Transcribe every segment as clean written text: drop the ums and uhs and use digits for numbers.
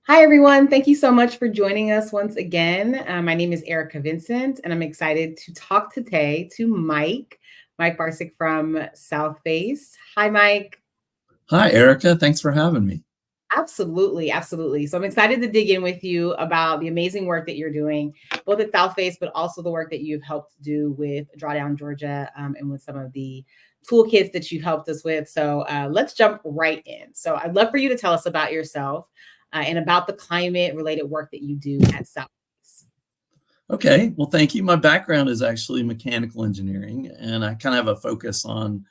Hi, everyone. Thank you so much for joining us once again. My name is Eriqah Vincent, and I'm excited to talk today to Mike Barcik from Southface. Hi, Mike. Hi, Erica. Thanks for having me. Absolutely, absolutely. So I'm excited to dig in with you about the amazing work that you're doing, both at Southface, but also the work that you've helped do with Drawdown, Georgia, and with some of the toolkits that you've helped us with. So let's jump right in. So I'd love for you to tell us about yourself and about the climate-related work that you do at Southface. Okay, well, thank you. My background is actually mechanical engineering, and I kind of have a focus on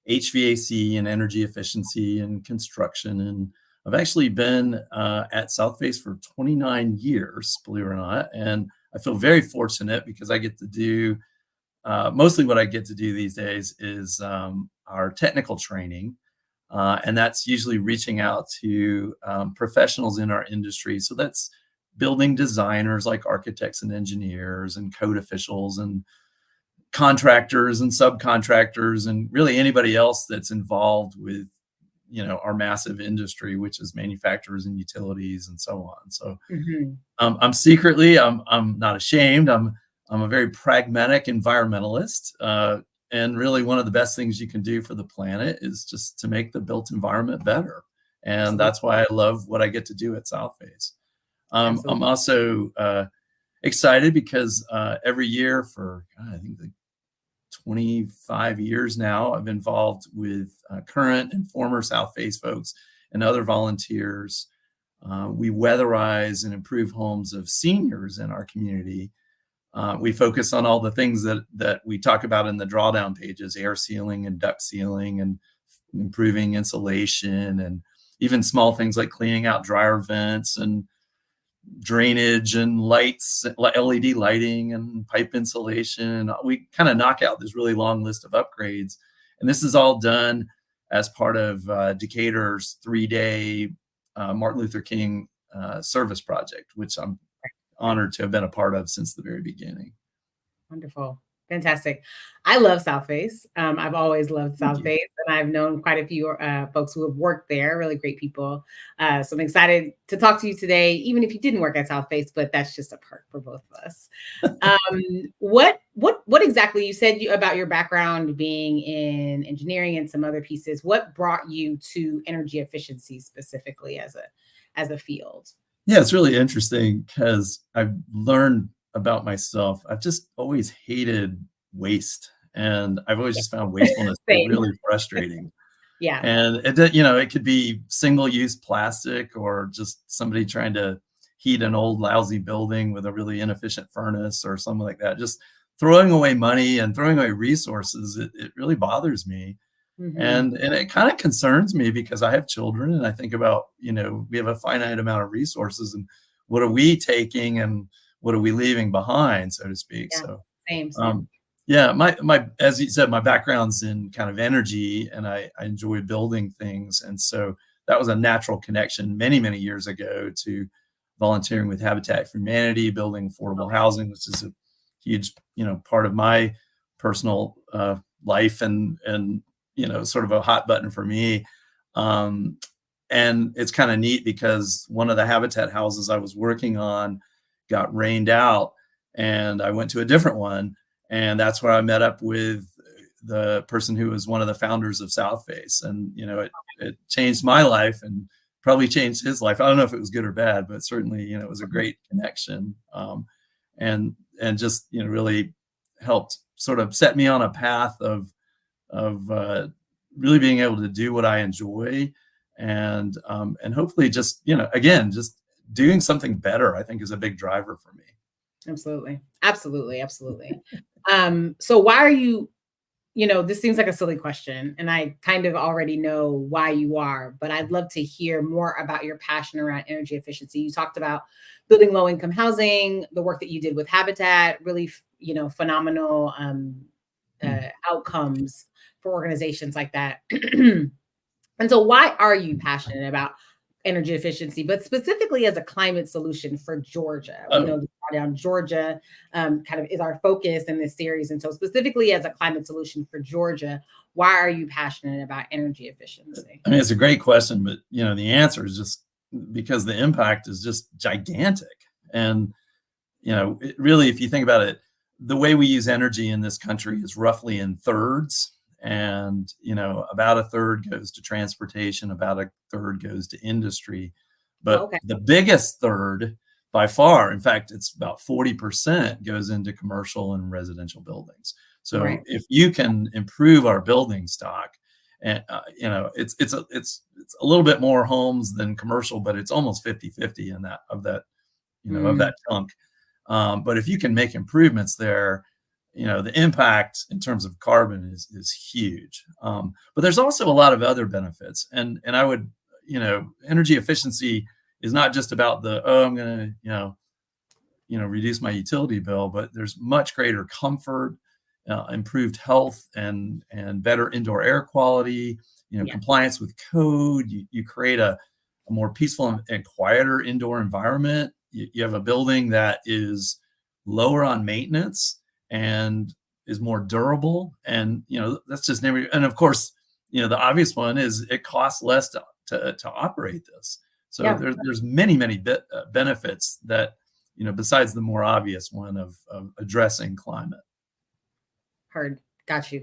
HVAC and energy efficiency and construction. And I've actually been at Southface for 29 years, believe it or not. And I feel very fortunate because I get to do mostly what I get to do these days is our technical training. And that's usually reaching out to professionals in our industry. So that's building designers like architects and engineers and code officials and contractors and subcontractors and really anybody else that's involved with our massive industry, which is manufacturers and utilities and so on. So Mhm. I'm not ashamed. I'm a very pragmatic environmentalist. And really one of the best things you can do for the planet is just to make the built environment better. And Absolutely. that's why I love what I get to do at Southface. I'm Absolutely. also excited because every year for, God, I think, like 25 years now, I've been involved with current and former Southface folks and other volunteers. We weatherize and improve homes of seniors in our community. We focus on all the things that we talk about in the drawdown pages: air sealing and duct sealing and improving insulation, and even small things like cleaning out dryer vents and drainage and lights, LED lighting and pipe insulation. We kind of knock out this really long list of upgrades. And this is all done as part of Decatur's 3-day Martin Luther King service project, which I'm honored to have been a part of since the very beginning. Wonderful. Fantastic. I love South Face. I've always loved Thank South you. Face, and I've known quite a few folks who have worked there, really great people. So I'm excited to talk to you today, even if you didn't work at South Face, but that's just a perk for both of us. What exactly you said about your background being in engineering and some other pieces? What brought you to energy efficiency specifically as a field? Yeah, it's really interesting because I've learned about myself. I've just always hated waste, and I've always just found wastefulness to be Same. really frustrating. Yeah. And it could be single-use plastic or just somebody trying to heat an old lousy building with a really inefficient furnace or something like that. Just throwing away money and throwing away resources, it really bothers me. Hmm. And it kind of concerns me because I have children and I think about, we have a finite amount of resources, and what are we taking and what are we leaving behind, so to speak. Yeah. So Same. Same. um, yeah, my as you said, my background's in kind of energy, and I enjoy building things, and so that was a natural connection many, many years ago to volunteering with Habitat for Humanity, building affordable housing, which is a huge, part of my personal life, and sort of a hot button for me. Um, and it's kind of neat because one of the Habitat houses I was working on got rained out, and I went to a different one, and that's where I met up with the person who was one of the founders of Southface. And it changed my life and probably changed his life. I don't know if it was good or bad, but certainly it was a great connection, and just really helped sort of set me on a path of really being able to do what I enjoy, and hopefully just again just doing something better. I think is a big driver for me. Absolutely. Absolutely. Absolutely. So why are you, this seems like a silly question, and I kind of already know why you are, but I'd love to hear more about your passion around energy efficiency. You talked about building low income housing, the work that you did with Habitat, really, phenomenal outcomes for organizations like that. And so, why are you passionate about energy efficiency, but specifically as a climate solution for Georgia? We Oh, know the Drawdown Georgia kind of is our focus in this series. And so, specifically as a climate solution for Georgia, why are you passionate about energy efficiency? I mean, it's a great question, but the answer is just because the impact is just gigantic. And, it really, if you think about it, the way we use energy in this country is roughly in thirds. And, about a third goes to transportation, about a third goes to industry. But Okay. the biggest third by far, in fact, it's about 40% goes into commercial and residential buildings. So Right. if you can improve our building stock, and it's a little bit more homes than commercial, but it's almost 50-50 in that of that chunk. But if you can make improvements there, the impact in terms of carbon is huge. But there's also a lot of other benefits, and I would, energy efficiency is not just about I'm going to reduce my utility bill, but there's much greater comfort, improved health, and better indoor air quality, compliance with code. You create a more peaceful and quieter indoor environment. You have a building that is lower on maintenance and is more durable. And, that's just never, and of course, the obvious one is it costs less to operate this. So there's many benefits that, besides the more obvious one of addressing climate. Heard. Got you.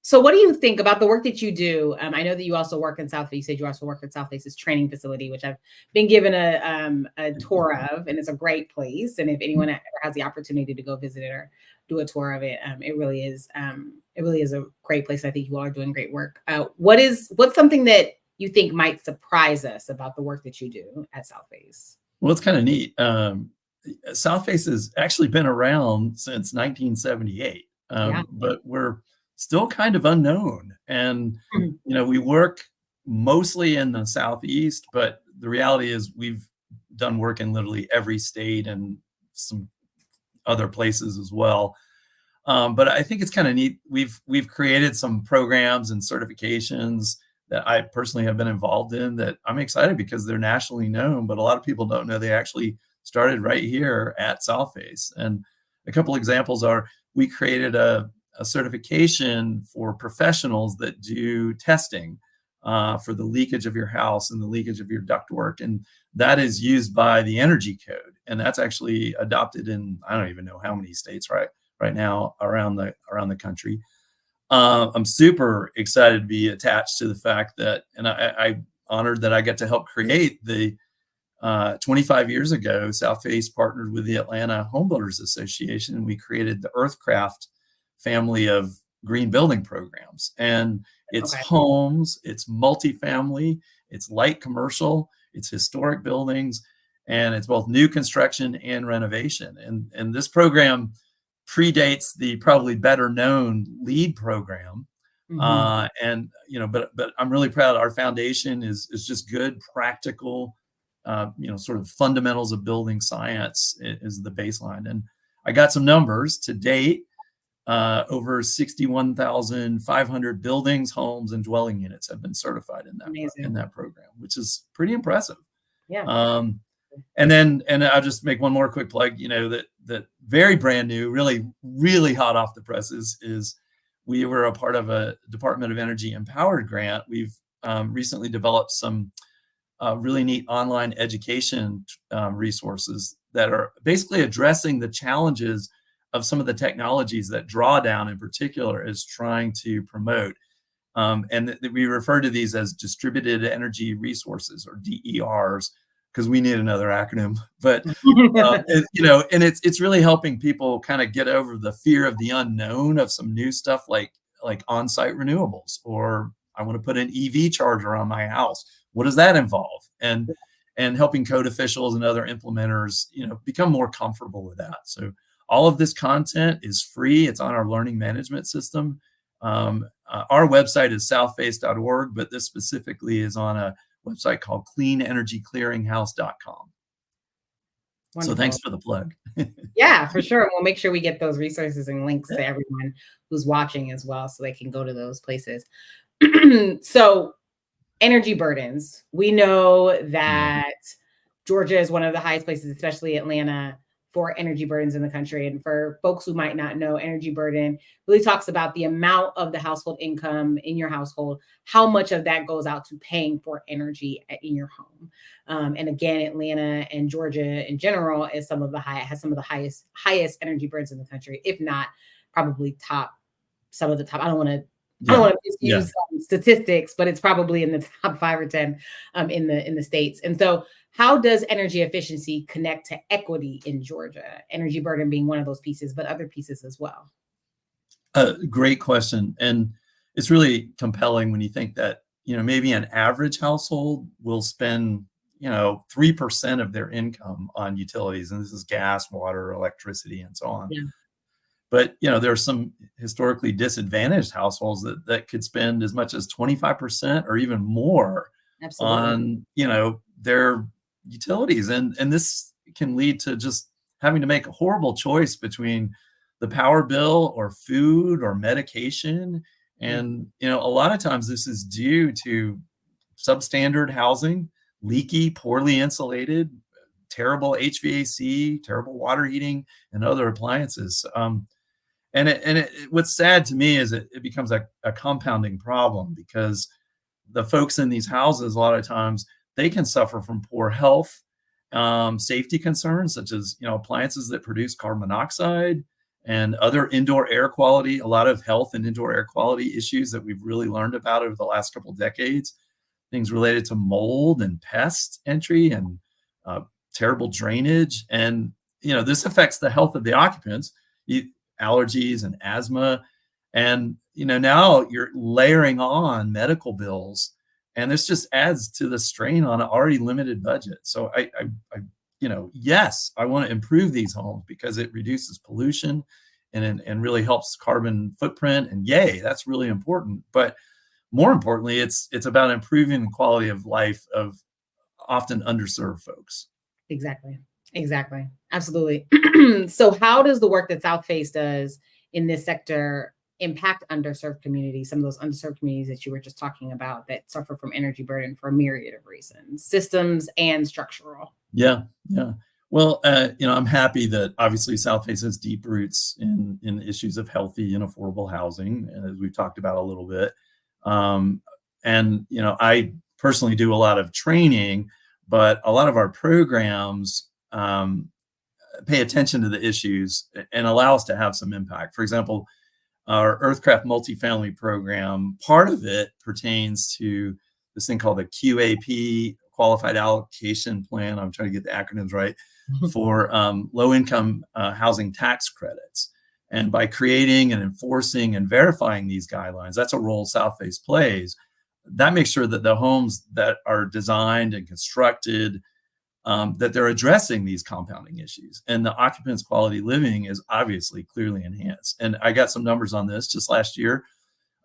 So what do you think about the work that you do? I know that you also work in Southface. You said you also work at Southface's training facility, which I've been given a tour of, and it's a great place. And if anyone ever has the opportunity to go visit it or do a tour of it, it really is a great place. I think you all are doing great work. What's something that you think might surprise us about the work that you do at Southface? Well, it's kind of neat. Southface has actually been around since 1978, but we're still kind of unknown. And, we work mostly in the Southeast, but the reality is we've done work in literally every state and some other places as well. But I think it's kind of neat. We've created some programs and certifications that I personally have been involved in that I'm excited because they're nationally known, but a lot of people don't know they actually started right here at Southface. And a couple examples are we created a certification for professionals that do testing for the leakage of your house and the leakage of your ductwork. And that is used by the Energy Code. And that's actually adopted in, I don't even know how many states right now around the country. I'm super excited to be attached to the fact that, and I'm honored that I get to help create the 25 years ago, Southface partnered with the Atlanta Home Builders Association, and we created the Earthcraft family of green building programs. And it's homes, it's multifamily, it's light commercial, it's historic buildings, and it's both new construction and renovation. And this program predates the probably better known LEED program. And, but I'm really proud. Our foundation is just good, practical, sort of fundamentals of building science is the baseline. And I got some numbers to date. Over 61,500 buildings, homes, and dwelling units have been certified in that program, which is pretty impressive. Yeah. And I'll just make one more quick plug. That very brand new, really, really hot off the presses is we were a part of a Department of Energy Empowered grant. We've recently developed some really neat online education resources that are basically addressing the challenges of some of the technologies that Drawdown in particular is trying to promote. And we refer to these as distributed energy resources, or DERs, because we need another acronym. But and it's really helping people kind of get over the fear of the unknown of some new stuff like on-site renewables, or I want to put an EV charger on my house. What does that involve? And helping code officials and other implementers, become more comfortable with that. So all of this content is free. It's on our learning management system. Our website is southface.org, but this specifically is on a website called cleanenergyclearinghouse.com. Wonderful. So thanks for the plug. Yeah, for sure. We'll make sure we get those resources and links to everyone who's watching as well, so they can go to those places. So energy burdens. We know that Georgia is one of the highest places, especially Atlanta, for energy burdens in the country. And for folks who might not know, energy burden really talks about the amount of the household income in your household, how much of that goes out to paying for energy in your home. And again, Atlanta and Georgia in general has some of the highest energy burdens in the country, if not probably some of the top. I don't want to misuse statistics, but it's probably in the top 5 or 10 in the states. And so how does energy efficiency connect to equity in Georgia? Energy burden being one of those pieces, but other pieces as well. Great question. And it's really compelling when you think that, maybe an average household will spend, 3% of their income on utilities. And this is gas, water, electricity, and so on. Yeah. But, there are some historically disadvantaged households that could spend as much as 25% or even more on, their utilities. And this can lead to just having to make a horrible choice between the power bill or food or medication. And, a lot of times this is due to substandard housing, leaky, poorly insulated, terrible HVAC, terrible water heating, and other appliances. What's sad to me is it becomes a compounding problem, because the folks in these houses, a lot of times, they can suffer from poor health, safety concerns, such as, appliances that produce carbon monoxide and other indoor air quality, a lot of health and indoor air quality issues that we've really learned about over the last couple of decades, things related to mold and pest entry and terrible drainage. And, this affects the health of the occupants, allergies and asthma. And, now you're layering on medical bills, and this just adds to the strain on an already limited budget. So yes, I want to improve these homes because it reduces pollution and really helps carbon footprint. And yay, that's really important. But more importantly, it's about improving the quality of life of often underserved folks. Exactly. Absolutely. So how does the work that Southface does in this sector impact underserved communities, some of those underserved communities that you were just talking about that suffer from energy burden for a myriad of reasons, systems and structural? Yeah. Well, I'm happy that obviously Southface has deep roots in issues of healthy and affordable housing, as we've talked about a little bit. I personally do a lot of training, but a lot of our programs pay attention to the issues and allow us to have some impact. For example, our Earthcraft multifamily program, part of it pertains to this thing called the QAP, Qualified Allocation Plan. I'm trying to get the acronyms right, for low-income housing tax credits. And by creating and enforcing and verifying these guidelines, that's a role Southface plays. That makes sure that the homes that are designed and constructed, that they're addressing these compounding issues, and the occupants' quality living is obviously clearly enhanced. And I got some numbers on this. Just last year,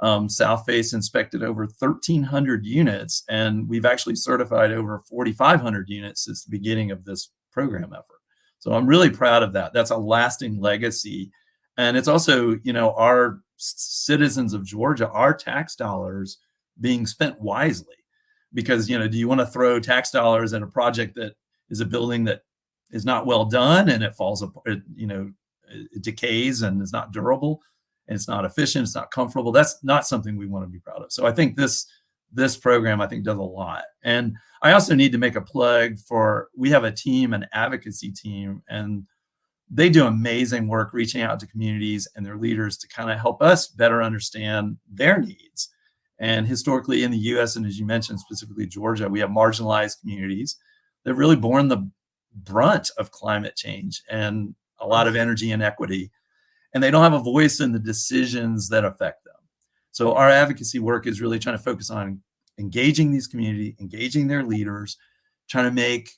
Southface inspected over 1,300 units, and we've actually certified over 4,500 units since the beginning of this program effort. So I'm really proud of that. That's a lasting legacy. And it's also, our citizens of Georgia, our tax dollars being spent wisely, because, do you want to throw tax dollars at a project that is a building that is not well done and it falls apart, it decays and is not durable and it's not efficient, it's not comfortable? That's not something we want to be proud of. So I think this program, does a lot. And I also need to make a plug for, we have a team, an advocacy team, and they do amazing work reaching out to communities and their leaders to kind of help us better understand their needs. And historically in the US, and as you mentioned, specifically Georgia, we have marginalized communities that have really borne the brunt of climate change and a lot of energy inequity, and they don't have a voice in the decisions that affect them. So our advocacy work is really trying to focus on engaging these communities, engaging their leaders, trying to make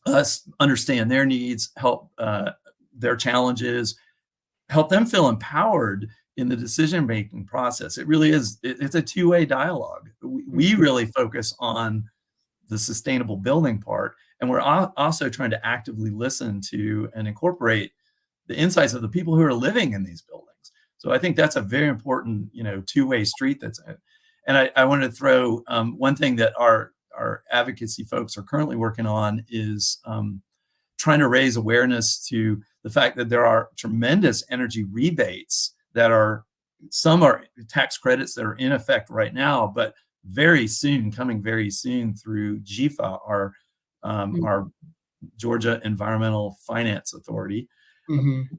us understand their needs, help their challenges, help them feel empowered in the decision-making process. It really is, it's a two-way dialogue. We really focus on the sustainable building part, and we're also trying to actively listen to and incorporate the insights of the people who are living in these buildings. So I think that's a very important, two-way street that's in. And I wanted to throw one thing that our advocacy folks are currently working on is trying to raise awareness to the fact that there are tremendous energy rebates that some are tax credits that are in effect right now, but coming very soon through GFA, our Georgia Environmental Finance Authority.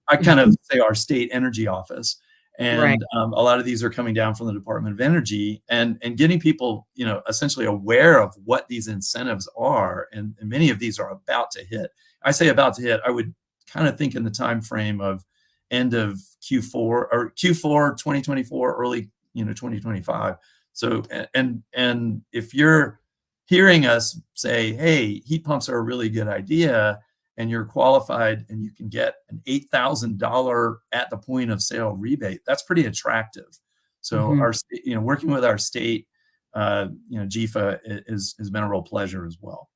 I kind of say our state energy office. And a lot of these are coming down from the Department of Energy, and getting people, essentially aware of what these incentives are. And many of these are about to hit. I say about to hit, I would kind of think in the time frame of end of Q4 or Q4 2024, early 2025. So and if you're hearing us say, hey, heat pumps are a really good idea, and you're qualified and you can get an $8,000 at the point of sale rebate, that's pretty attractive. So our working with our state, GFA has been a real pleasure as well.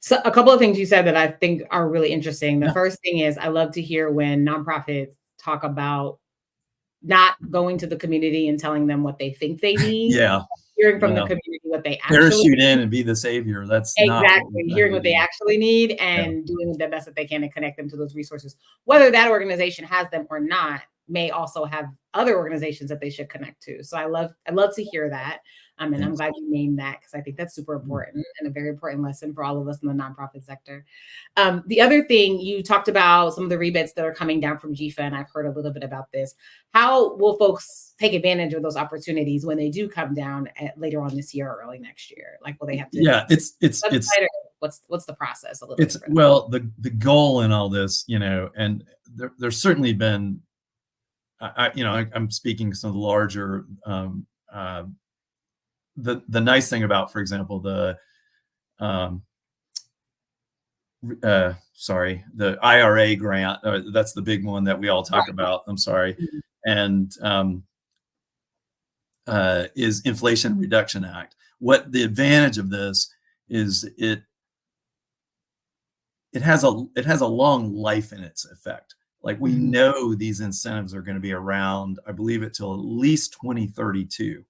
So a couple of things you said that I think are really interesting. The first thing is, I love to hear when nonprofits talk about not going to the community and telling them what they think they need. Hearing from the community what they actually parachute in and be the savior. That's exactly hearing what they actually need and doing the best that they can to connect them to those resources. Whether that organization has them or not, may also have other organizations that they should connect to. So I love to hear that. And I'm glad you named that, because I think that's super important and a very important lesson for all of us in the nonprofit sector. The other thing, you talked about some of the rebates that are coming down from GFA, and I've heard a little bit about this. How will folks take advantage of those opportunities when they do come down later on this year or early next year? Like, will they have to? Yeah, it's what's the process a little bit? Well, the goal in all this, and there's certainly been, I'm speaking to some of the larger. The nice thing about, for example, the IRA grant, that's the big one that we all talk about. I'm sorry. And is Inflation Reduction Act. What the advantage of this is, it has a long life in its effect. Like, we know these incentives are going to be around, I believe, it till at least 2032.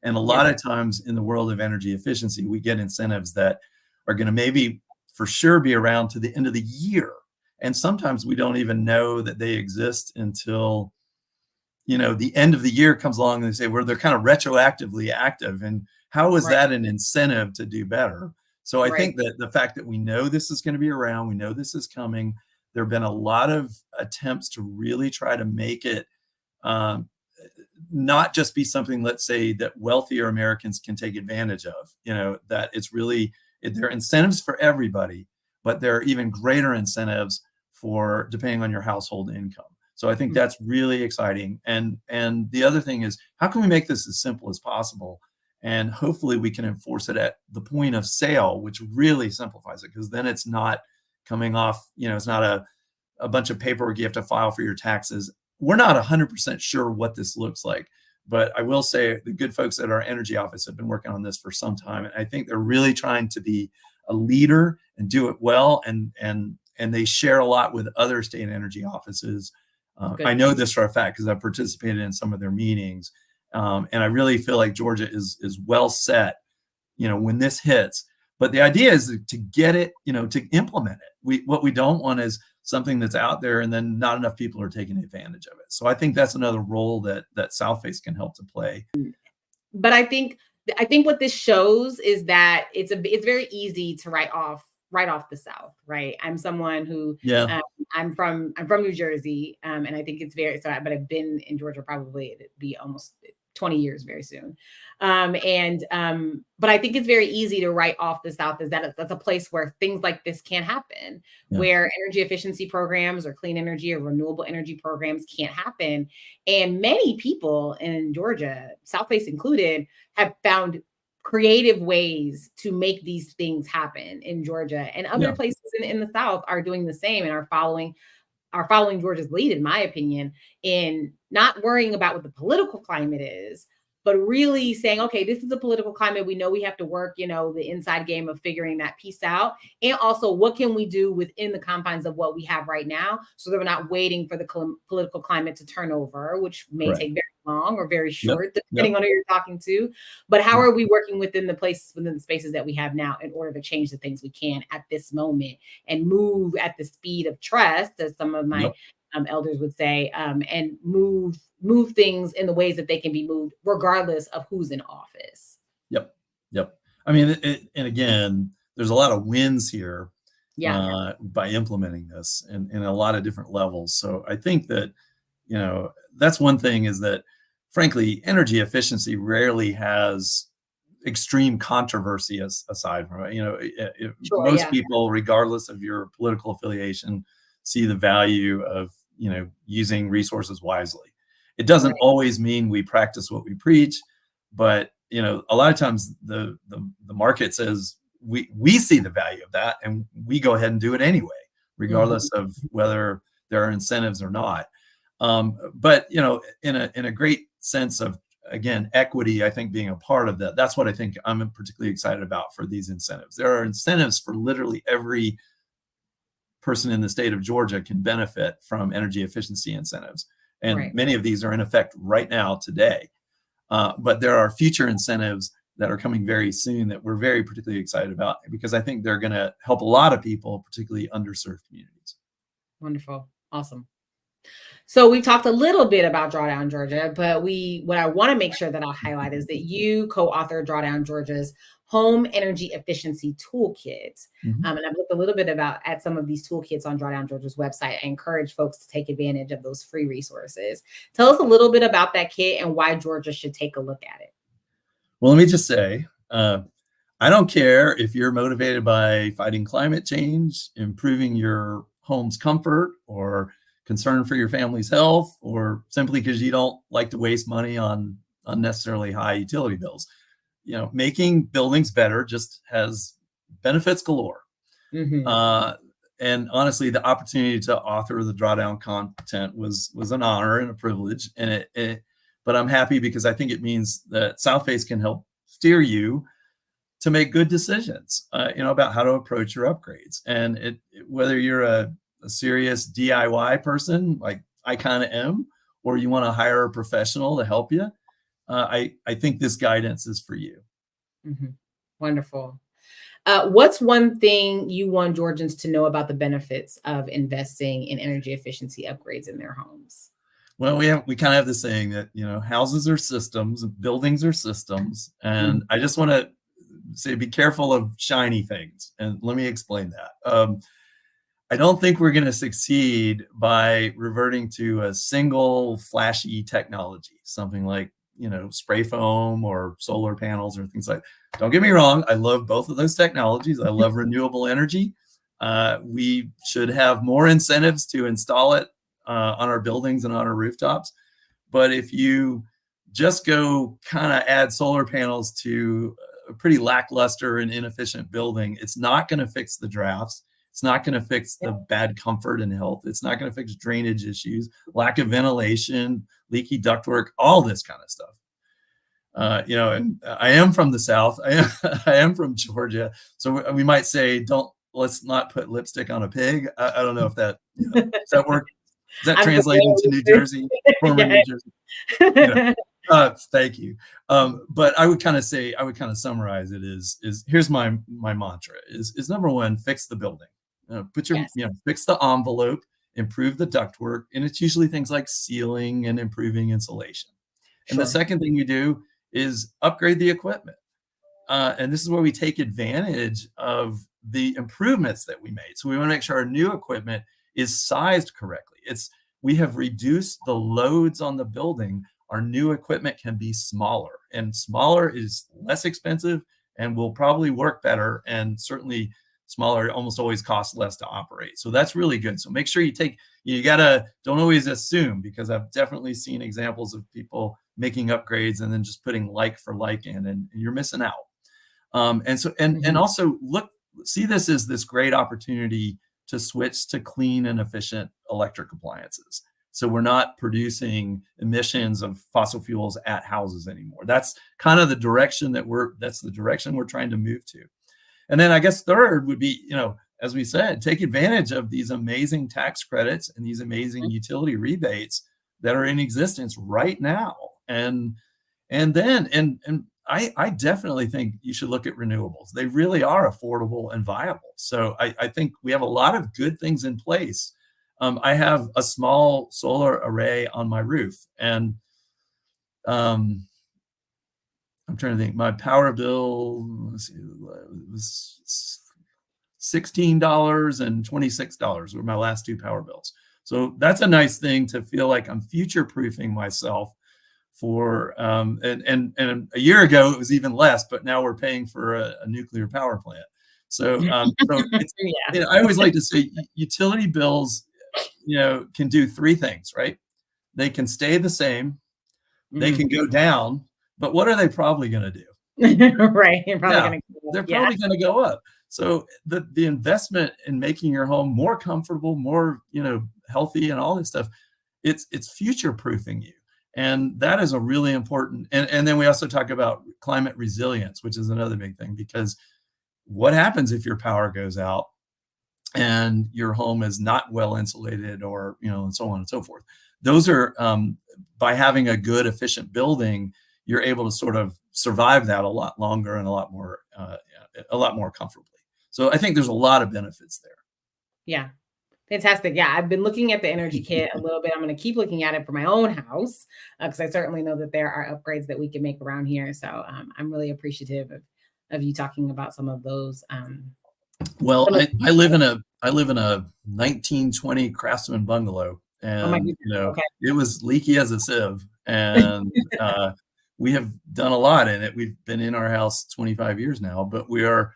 And a lot of times in the world of energy efficiency, we get incentives that are going to maybe for sure be around to the end of the year. And sometimes we don't even know that they exist until, the end of the year comes along and they say, well, they're kind of retroactively active. And how is that an incentive to do better? So I think that the fact that we know this is going to be around, we know this is coming, there have been a lot of attempts to really try to make it not just be something, let's say, that wealthier Americans can take advantage of, that it's really, there are incentives for everybody, but there are even greater incentives for depending on your household income. So I think that's really exciting. And the other thing is, how can we make this as simple as possible? And hopefully we can enforce it at the point of sale, which really simplifies it, because then it's not coming off, it's not a bunch of paperwork you have to file for your taxes. We're not 100% sure what this looks like, but I will say the good folks at our energy office have been working on this for some time. And I think they're really trying to be a leader and do it well. And they share a lot with other state energy offices. I know this for a fact because I've participated in some of their meetings. And I really feel like Georgia is well set, when this hits. But the idea is to get it, to implement it. What we don't want is something that's out there and then not enough people are taking advantage of it. So I think that's another role that Southface can help to play. But I think what this shows is that it's very easy to write off the South, right? I'm someone who I'm from New Jersey, and I think it's but I've been in Georgia probably it'd be almost 20 years very soon. But I think it's very easy to write off the South as that's a place where things like this can't happen, where energy efficiency programs or clean energy or renewable energy programs can't happen. And many people in Georgia, Southface included, have found creative ways to make these things happen in Georgia, and other places in the South are doing the same and are following Georgia's lead, in my opinion, in not worrying about what the political climate is, but really saying, okay, this is a political climate. We know we have to work, the inside game of figuring that piece out. And also, what can we do within the confines of what we have right now so that we're not waiting for the political climate to turn over, which may take very long or very Yep. short, depending on who you're talking to. But how are we working within the spaces that we have now in order to change the things we can at this moment and move at the speed of trust, as some of my Yep. elders would say, and move things in the ways that they can be moved, regardless of who's in office. Yep. Yep. I mean, and again, there's a lot of wins here by implementing this in a lot of different levels. So I think that, that's one thing, is that, frankly, energy efficiency rarely has extreme controversy aside from it. Most people, regardless of your political affiliation, see the value of, using resources wisely. It doesn't always mean we practice what we preach, but a lot of times the market says we see the value of that, and we go ahead and do it anyway, regardless of whether there are incentives or not. But in a great sense of, again, equity, I think being a part of that, that's what I think I'm particularly excited about for these incentives. There are incentives for literally every person in the state of Georgia can benefit from energy efficiency incentives. And many of these are in effect right now today. But there are future incentives that are coming very soon that we're very particularly excited about, because I think they're going to help a lot of people, particularly underserved communities. Wonderful. Awesome. So we talked a little bit about Drawdown Georgia, but what I want to make sure that I'll highlight is that you co-authored Drawdown Georgia's Home Energy Efficiency Toolkit. And I've looked a little bit at some of these toolkits on Drawdown Georgia's website. I encourage folks to take advantage of those free resources. Tell us a little bit about that kit and why Georgia should take a look at it. Well, let me just say, I don't care if you're motivated by fighting climate change, improving your home's comfort, or concern for your family's health, or simply because you don't like to waste money on unnecessarily high utility bills. Making buildings better just has benefits galore. And honestly, the opportunity to author the Drawdown content was an honor and a privilege. And but I'm happy, because I think it means that Southface can help steer you to make good decisions, about how to approach your upgrades. And whether you're a serious DIY person, like I kind of am, or you want to hire a professional to help you, I think this guidance is for you. Wonderful. What's one thing you want Georgians to know about the benefits of investing in energy efficiency upgrades in their homes? Well, we kind of have the saying that, houses are systems, buildings are systems. And I just want to say, be careful of shiny things. And let me explain that. I don't think we're going to succeed by reverting to a single flashy technology, something like, spray foam or solar panels or things like that. Don't get me wrong. I love both of those technologies. I love renewable energy. We should have more incentives to install it on our buildings and on our rooftops. But if you just go kind of add solar panels to a pretty lackluster and inefficient building, it's not going to fix the drafts. It's not going to fix the bad comfort and health. It's not going to fix drainage issues, lack of ventilation, leaky ductwork, all this kind of stuff. And I am from the South. I am from Georgia. So we might say, let's not put lipstick on a pig. I don't know if that, does that work? Does that translate into New Jersey? Former New Jersey? Thank you. But I would kind of summarize it is here's my mantra is number one, fix the building. Fix the envelope, improve the ductwork, and it's usually things like sealing and improving insulation. And the second thing you do is upgrade the equipment. And this is where we take advantage of the improvements that we made. So we want to make sure our new equipment is sized correctly. We have reduced the loads on the building. Our new equipment can be smaller, and smaller is less expensive and will probably work better. And certainly smaller almost always costs less to operate. So that's really good. So make sure don't always assume, because I've definitely seen examples of people making upgrades and then just putting like for like in, and you're missing out. And also see this as this great opportunity to switch to clean and efficient electric appliances. So we're not producing emissions of fossil fuels at houses anymore. That's kind of the direction we're trying to move to. And then I guess third would be, as we said, take advantage of these amazing tax credits and these amazing utility rebates that are in existence right now. And I definitely think you should look at renewables. They really are affordable and viable. So I think we have a lot of good things in place. I have a small solar array on my roof, and I'm trying to think. My power bill, let's see, was $16 and $26 were my last two power bills. So that's a nice thing to feel like I'm future-proofing myself for, and a year ago it was even less, but now we're paying for a nuclear power plant. So, so it's, I always like to say utility bills, can do three things, right? They can stay the same, they can go down, but what are they probably going to do? Right. You're probably they're probably going to go up. So the investment in making your home more comfortable, more, healthy and all this stuff, it's future-proofing you. And that is a really important, and then we also talk about climate resilience, which is another big thing, because what happens if your power goes out and your home is not well insulated, or, and so on and so forth. Those are, by having a good, efficient building, you're able to sort of survive that a lot longer and a lot more comfortably. So I think there's a lot of benefits there. Yeah. Fantastic. Yeah, I've been looking at the energy kit a little bit. I'm going to keep looking at it for my own house, because I certainly know that there are upgrades that we can make around here. So I'm really appreciative of you talking about some of those. Well, I live in a 1920 Craftsman bungalow, and it was leaky as a sieve, and we have done a lot in it. We've been in our house 25 years now, but we are.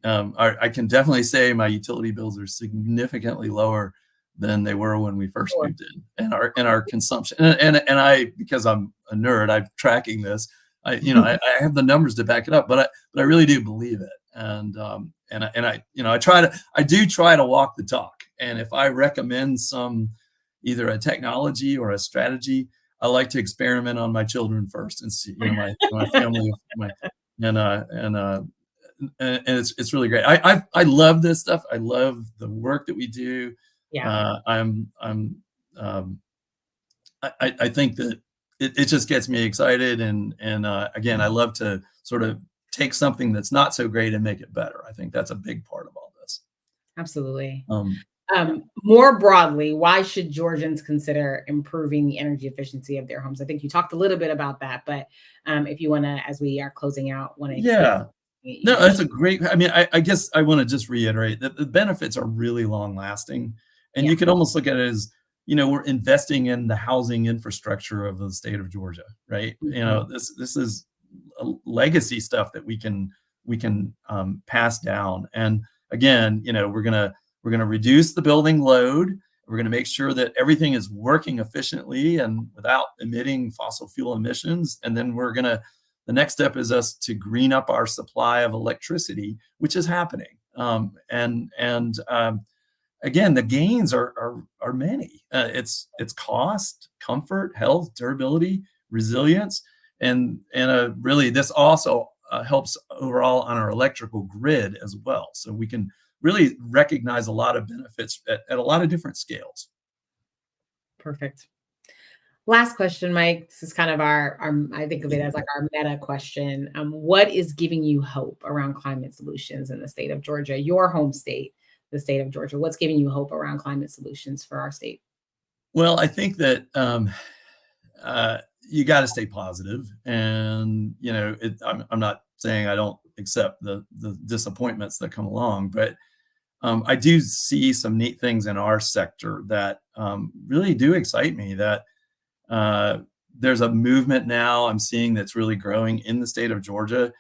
I can definitely say my utility bills are significantly lower than they were when we first moved in, and our consumption. And I, because I'm a nerd, I'm tracking this. I have the numbers to back it up, but I really do believe it. And I do try to walk the talk. And if I recommend either a technology or a strategy, I like to experiment on my children first and see, my family, and it's really great. I love this stuff. I love the work that we do. Yeah. I think that it just gets me excited, and again, I love to sort of take something that's not so great and make it better. I think that's a big part of all this. Absolutely. More broadly, why should Georgians consider improving the energy efficiency of their homes? I think you talked a little bit about that, but if you want to, as we are closing out, no, that's a great. I mean, I guess I want to just reiterate that the benefits are really long lasting, and you could almost look at it as, we're investing in the housing infrastructure of the state of Georgia, right? This is a legacy stuff that we can pass down. And again, we're gonna reduce the building load. We're gonna make sure that everything is working efficiently and without emitting fossil fuel emissions, and then the next step is us to green up our supply of electricity, which is happening. Again, the gains are many. It's cost, comfort, health, durability, resilience, and really this also helps overall on our electrical grid as well. So we can really recognize a lot of benefits at a lot of different scales. Perfect. Last question, Mike. This is kind of our I think of it as like our meta question. What is giving you hope around climate solutions in the state of Georgia, your home state, the state of Georgia? What's giving you hope around climate solutions for our state? Well, I think that you got to stay positive, and I'm not saying I don't accept the disappointments that come along, but I do see some neat things in our sector that really do excite me. That there's a movement now I'm seeing that's really growing in the state of Georgia,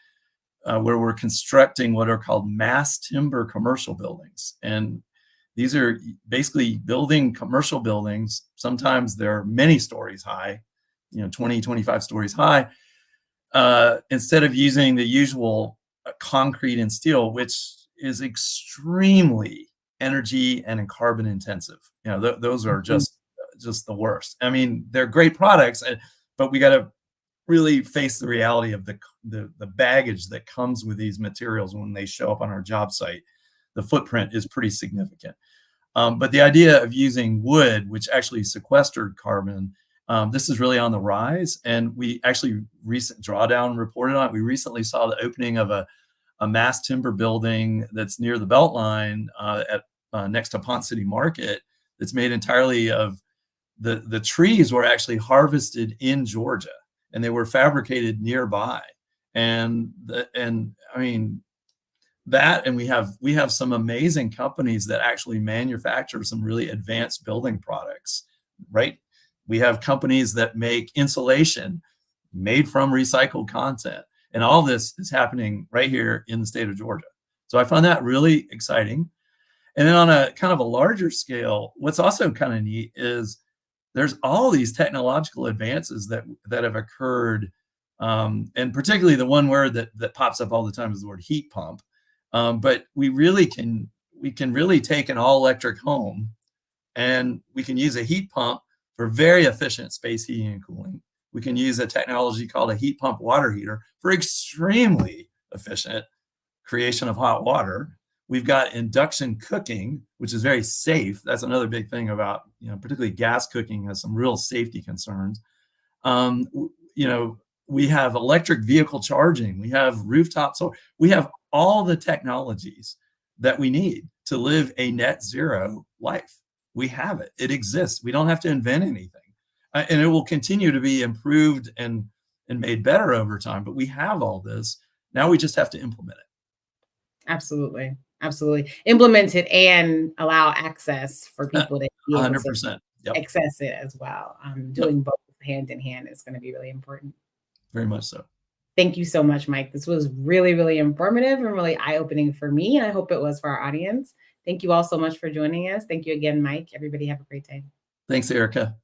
where we're constructing what are called mass timber commercial buildings. And these are basically building commercial buildings. Sometimes they're many stories high, 20, 25 stories high, instead of using the usual concrete and steel, which is extremely energy and carbon intensive. Those are just the worst. I mean, they're great products, but we got to really face the reality of the baggage that comes with these materials when they show up on our job site. The footprint is pretty significant. But the idea of using wood, which actually sequestered carbon, This is really on the rise, and we actually Drawdown reported on it. We recently saw the opening of a mass timber building that's near the Beltline at next to Pont City Market. That's made entirely of the trees were actually harvested in Georgia, and they were fabricated nearby. And I mean that, and we have some amazing companies that actually manufacture some really advanced building products, right? We have companies that make insulation made from recycled content. And all this is happening right here in the state of Georgia. So I find that really exciting. And then on a kind of a larger scale, what's also kind of neat is there's all these technological advances that have occurred. And particularly the one word that pops up all the time is the word heat pump. But we can really take an all electric home, and we can use a heat pump for very efficient space heating and cooling. We can use a technology called a heat pump water heater for extremely efficient creation of hot water. We've got induction cooking, which is very safe. That's another big thing about, particularly gas cooking has some real safety concerns. We have electric vehicle charging. We have rooftop solar. We have all the technologies that we need to live a net zero life. We have it. It exists. We don't have to invent anything. And it will continue to be improved and made better over time. But we have all this. Now we just have to implement it. Absolutely. Absolutely. Implement it and allow access for people to be able 100%. to access it as well. Doing both hand in hand is going to be really important. Very much so. Thank you so much, Mike. This was really, really informative and really eye-opening for me. And I hope it was for our audience. Thank you all so much for joining us. Thank you again, Mike. Everybody have a great day. Thanks, Eriqah.